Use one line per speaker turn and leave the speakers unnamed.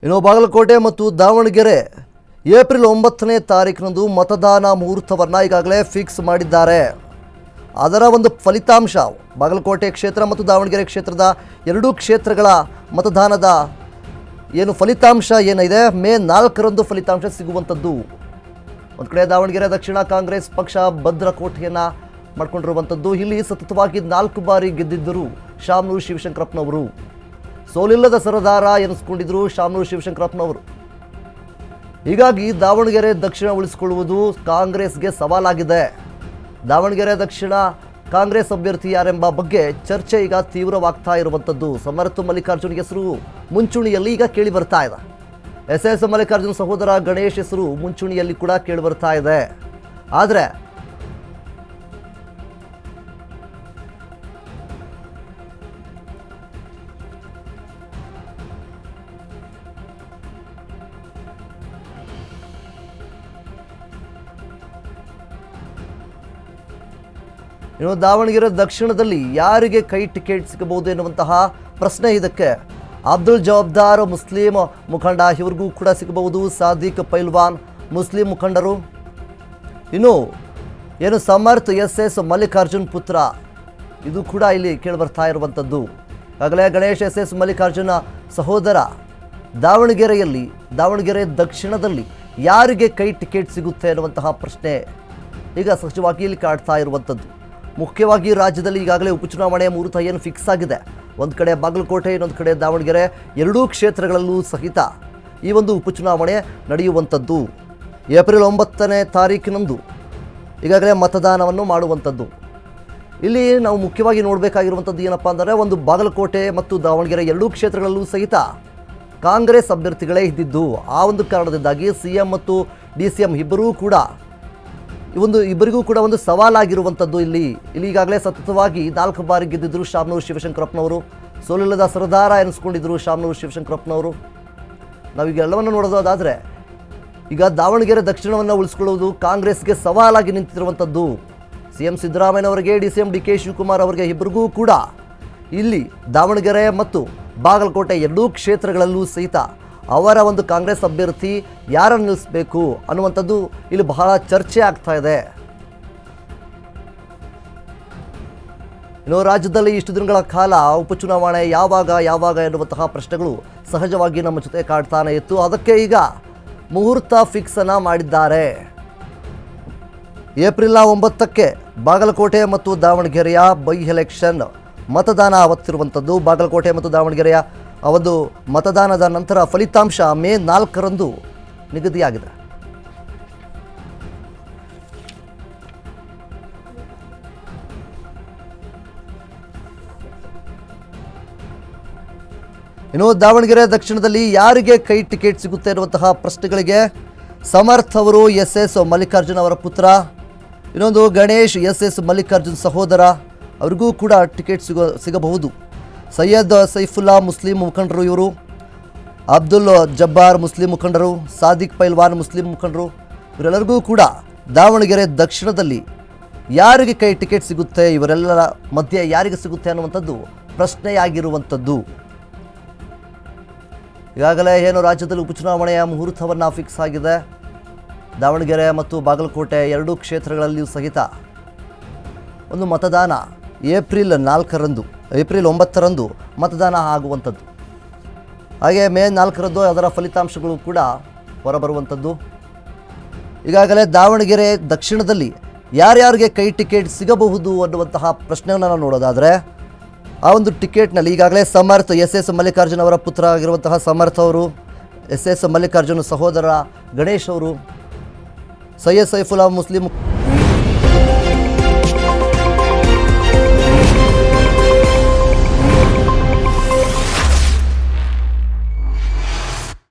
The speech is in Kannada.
ಇನ್ನು ಬಾಗಲಕೋಟೆ ಮತ್ತು ದಾವಣಗೆರೆ ಏಪ್ರಿಲ್ 9ನೇ ತಾರೀಕಿನಂದು ಮತದಾನ ಮುಹೂರ್ತವನ್ನು ಈಗಾಗಲೇ ಫಿಕ್ಸ್ ಮಾಡಿದ್ದಾರೆ. ಅದರ ಒಂದು ಫಲಿತಾಂಶ ಬಾಗಲಕೋಟೆ ಕ್ಷೇತ್ರ ಮತ್ತು ದಾವಣಗೆರೆ ಕ್ಷೇತ್ರದ ಎರಡೂ ಕ್ಷೇತ್ರಗಳ ಮತದಾನದ ಏನು ಫಲಿತಾಂಶ ಏನಿದೆ ಮೇ 4ರಂದು ಫಲಿತಾಂಶ ಸಿಗುವಂಥದ್ದು. ಒಂದು ಕಡೆ ದಾವಣಗೆರೆ ದಕ್ಷಿಣ ಕಾಂಗ್ರೆಸ್ ಪಕ್ಷ ಭದ್ರಕೋಟೆಯನ್ನು ಮಾಡಿಕೊಂಡಿರುವಂಥದ್ದು. ಇಲ್ಲಿ ಸತತವಾಗಿ 4 ಬಾರಿ ಗೆದ್ದಿದ್ದರು ಶಾಮನೂರು ಶಿವಶಂಕರಪ್ಪನವರು. ಸೋಲಿಲ್ಲದ ಸರದಾರ ಎನಿಸ್ಕೊಂಡಿದ್ರು ಶಾಮನೂರು ಶಿವಶಂಕರಪ್ಪನವರು. ಹೀಗಾಗಿ ದಾವಣಗೆರೆ ದಕ್ಷಿಣ ಉಳಿಸಿಕೊಳ್ಳುವುದು ಕಾಂಗ್ರೆಸ್ಗೆ ಸವಾಲಾಗಿದೆ. ದಾವಣಗೆರೆ ದಕ್ಷಿಣ ಕಾಂಗ್ರೆಸ್ ಅಭ್ಯರ್ಥಿ ಯಾರೆಂಬ ಬಗ್ಗೆ ಚರ್ಚೆ ಈಗ ತೀವ್ರವಾಗ್ತಾ ಇರುವಂಥದ್ದು. ಸಮರ್ಥ ಮಲ್ಲಿಕಾರ್ಜುನ್ ಹೆಸರು ಮುಂಚೂಣಿಯಲ್ಲಿ ಈಗ ಕೇಳಿ ಬರ್ತಾ ಇದೆ. ಎಸ್ ಮಲ್ಲಿಕಾರ್ಜುನ್ ಸಹೋದರ ಗಣೇಶ್ ಹೆಸರು ಮುಂಚೂಣಿಯಲ್ಲಿ ಕೂಡ ಕೇಳಿ ಬರ್ತಾ ಇದೆ. ಆದರೆ ಇನ್ನು ದಾವಣಗೆರೆ ದಕ್ಷಿಣದಲ್ಲಿ ಯಾರಿಗೆ ಕೈ ಟಿಕೆಟ್ ಸಿಗಬಹುದು ಎನ್ನುವಂತಹ ಪ್ರಶ್ನೆ ಇದಕ್ಕೆ. ಅಬ್ದುಲ್ ಜವಾಬ್ದಾರ್ ಮುಸ್ಲಿಂ ಮುಖಂಡ ಇವರಿಗೂ ಕೂಡ ಸಿಗಬಹುದು. ಸಾದಿಕ್ ಪೈಲ್ವಾನ್ ಮುಸ್ಲಿಂ ಮುಖಂಡರು. ಇನ್ನು ಏನು ಸಮರ್ಥ ಎಸ್ ಮಲ್ಲಿಕಾರ್ಜುನ್ ಪುತ್ರ ಇದು ಕೂಡ ಇಲ್ಲಿ ಕೇಳಿಬರ್ತಾ ಇರುವಂಥದ್ದು. ಆಗಲೇ ಗಣೇಶ್ ಎಸ್ ಮಲ್ಲಿಕಾರ್ಜುನ ಸಹೋದರ ದಾವಣಗೆರೆ ದಕ್ಷಿಣದಲ್ಲಿ ಯಾರಿಗೆ ಕೈ ಟಿಕೆಟ್ ಸಿಗುತ್ತೆ ಅನ್ನುವಂತಹ ಪ್ರಶ್ನೆ ಈಗ ಸಹಜವಾಗಿ ಇಲ್ಲಿ ಕಾಡ್ತಾ ಇರುವಂಥದ್ದು. ಮುಖ್ಯವಾಗಿ ರಾಜ್ಯದಲ್ಲಿ ಈಗಾಗಲೇ ಉಪಚುನಾವಣೆಯ ಮುಹೂರ್ತ ಏನು ಫಿಕ್ಸ್ ಆಗಿದೆ. ಒಂದು ಕಡೆ ಬಾಗಲಕೋಟೆ, ಇನ್ನೊಂದು ಕಡೆ ದಾವಣಗೆರೆ, ಎರಡೂ ಕ್ಷೇತ್ರಗಳಲ್ಲೂ ಸಹಿತ ಈ ಒಂದು ಉಪಚುನಾವಣೆ ನಡೆಯುವಂಥದ್ದು. ಏಪ್ರಿಲ್ 9ನೇ ತಾರೀಕಿನಂದು ಈಗಾಗಲೇ ಮತದಾನವನ್ನು ಮಾಡುವಂಥದ್ದು. ಇಲ್ಲಿ ನಾವು ಮುಖ್ಯವಾಗಿ ನೋಡಬೇಕಾಗಿರುವಂಥದ್ದು ಏನಪ್ಪ ಅಂದರೆ, ಒಂದು ಬಾಗಲಕೋಟೆ ಮತ್ತು ದಾವಣಗೆರೆ ಎರಡೂ ಕ್ಷೇತ್ರಗಳಲ್ಲೂ ಸಹಿತ ಕಾಂಗ್ರೆಸ್ ಅಭ್ಯರ್ಥಿಗಳೇ ಇದ್ದಿದ್ದು. ಆ ಒಂದು ಕಾರಣದಿಂದಾಗಿ CM ಮತ್ತು DCM ಇಬ್ಬರಿಗೂ ಕೂಡ ಒಂದು ಸವಾಲಾಗಿರುವಂಥದ್ದು. ಇಲ್ಲಿ ಈಗಾಗಲೇ ಸತತವಾಗಿ 4 ಬಾರಿ ಗೆದ್ದಿದ್ದರು ಶಾಮನೂರು ಶಿವಶಂಕರಪ್ಪನವರು. ಸೋಲಿಲ್ಲದ ಸರದಾರ ಎನಿಸ್ಕೊಂಡಿದ್ದರು ಶಾಮನೂರು ಶಿವಶಂಕರಪ್ಪನವರು. ನಾವೀಗ ಎಲ್ಲವನ್ನು ನೋಡೋದಾದರೆ ಈಗ ದಾವಣಗೆರೆ ದಕ್ಷಿಣವನ್ನು ಉಳಿಸ್ಕೊಳ್ಳುವುದು ಕಾಂಗ್ರೆಸ್ಗೆ ಸವಾಲಾಗಿ ನಿಂತಿರುವಂಥದ್ದು. CM ಸಿದ್ದರಾಮಯ್ಯನವರಿಗೆ, DCM DK ಶಿವಕುಮಾರ್ ಅವರಿಗೆ ಇಬ್ಬರಿಗೂ ಕೂಡ ಇಲ್ಲಿ ದಾವಣಗೆರೆ ಮತ್ತು ಬಾಗಲಕೋಟೆ ಎರಡೂ ಕ್ಷೇತ್ರಗಳಲ್ಲೂ ಸಹಿತ ಅವರ ಒಂದು ಕಾಂಗ್ರೆಸ್ ಅಭ್ಯರ್ಥಿ ಯಾರನ್ನು ನಿಲ್ಲಿಸಬೇಕು ಅನ್ನುವಂಥದ್ದು ಇಲ್ಲಿ ಬಹಳ ಚರ್ಚೆ ಆಗ್ತಾ ಇದೆ. ಇನ್ನು ರಾಜ್ಯದಲ್ಲಿ ಇಷ್ಟು ದಿನಗಳ ಕಾಲ ಉಪಚುನಾವಣೆ ಯಾವಾಗ ಎನ್ನುವಂತಹ ಪ್ರಶ್ನೆಗಳು ಸಹಜವಾಗಿ ನಮ್ಮ ಜೊತೆ ಕಾಡ್ತಾನೆ ಇತ್ತು. ಅದಕ್ಕೆ ಈಗ ಮುಹೂರ್ತ ಫಿಕ್ಸ್ ಅನ್ನ ಮಾಡಿದ್ದಾರೆ. ಏಪ್ರಿಲ್ 9ಕ್ಕೆ ಬಾಗಲಕೋಟೆ ಮತ್ತು ದಾವಣಗೆರೆಯ ಬೈ ಎಲೆಕ್ಷನ್ ಮತದಾನ ಅವತ್ತಿರುವಂಥದ್ದು. ಬಾಗಲಕೋಟೆ ಮತ್ತು ದಾವಣಗೆರೆಯ ಒಂದು ಮತದಾನದ ನಂತರ ಫಲಿತಾಂಶ ಮೇ 4ರಂದು ನಿಗದಿಯಾಗಿದೆ. ಇನ್ನು ದಾವಣಗೆರೆ ದಕ್ಷಿಣದಲ್ಲಿ ಯಾರಿಗೆ ಕೈ ಟಿಕೆಟ್ ಸಿಗುತ್ತೆ ಇರುವಂತಹ ಪ್ರಶ್ನೆಗಳಿಗೆ ಸಮರ್ಥ ಅವರು ಎಸ್ ಮಲ್ಲಿಕಾರ್ಜುನ್ ಅವರ ಪುತ್ರ, ಇನ್ನೊಂದು ಗಣೇಶ್ ಎಸ್ ಮಲ್ಲಿಕಾರ್ಜುನ್ ಸಹೋದರ, ಅವ್ರಿಗೂ ಕೂಡ ಟಿಕೆಟ್ ಸಿಗಬಹುದು. ಸೈಯದ್ ಸೈಫುಲ್ಲಾ ಮುಸ್ಲಿಂ ಮುಖಂಡರು ಇವರು, ಅಬ್ದುಲ್ ಜಬ್ಬಾರ್ ಮುಸ್ಲಿಂ ಮುಖಂಡರು, ಸಾದಿಕ್ ಪೈಲ್ವಾನ್ ಮುಸ್ಲಿಂ ಮುಖಂಡರು, ಇವರೆಲ್ಲರಿಗೂ ಕೂಡ ದಾವಣಗೆರೆ ದಕ್ಷಿಣದಲ್ಲಿ ಯಾರಿಗೆ ಕೈ ಟಿಕೆಟ್ ಸಿಗುತ್ತೆ, ಇವರೆಲ್ಲರ ಮಧ್ಯೆ ಯಾರಿಗೆ ಸಿಗುತ್ತೆ ಅನ್ನುವಂಥದ್ದು ಪ್ರಶ್ನೆಯಾಗಿರುವಂಥದ್ದು. ಈಗಾಗಲೇ ಏನು ರಾಜ್ಯದಲ್ಲಿ ಉಪಚುನಾವಣೆಯ ಮುಹೂರ್ತವನ್ನು ಫಿಕ್ಸ್ ಆಗಿದೆ. ದಾವಣಗೆರೆ ಮತ್ತು ಬಾಗಲಕೋಟೆ ಎರಡೂ ಕ್ಷೇತ್ರಗಳಲ್ಲಿಯೂ ಸಹಿತ ಒಂದು ಮತದಾನ ಏಪ್ರಿಲ್ 9ರಂದು ಮತದಾನ ಆಗುವಂಥದ್ದು. ಹಾಗೆ ಮೇ 4ರಂದು ಅದರ ಫಲಿತಾಂಶಗಳು ಕೂಡ ಹೊರಬರುವಂಥದ್ದು. ಈಗಾಗಲೇ ದಾವಣಗೆರೆ ದಕ್ಷಿಣದಲ್ಲಿ ಯಾರ್ಯಾರಿಗೆ ಕೈ ಟಿಕೆಟ್ ಸಿಗಬಹುದು ಅನ್ನುವಂತಹ ಪ್ರಶ್ನೆಯನ್ನು ನಾವು ನೋಡೋದಾದರೆ, ಆ ಒಂದು ಟಿಕೆಟ್ನಲ್ಲಿ ಈಗಾಗಲೇ ಸಮರ್ಥ ಎಸ್ ಮಲ್ಲಿಕಾರ್ಜುನ್ ಅವರ ಪುತ್ರ ಆಗಿರುವಂತಹ ಸಮರ್ಥ ಅವರು, ಎಸ್ ಮಲ್ಲಿಕಾರ್ಜುನ್ ಸಹೋದರ ಗಣೇಶ್ ಅವರು, ಸೈಯದ್ ಸೈಫುಲ್ಲಾ ಮುಸ್ಲಿಂ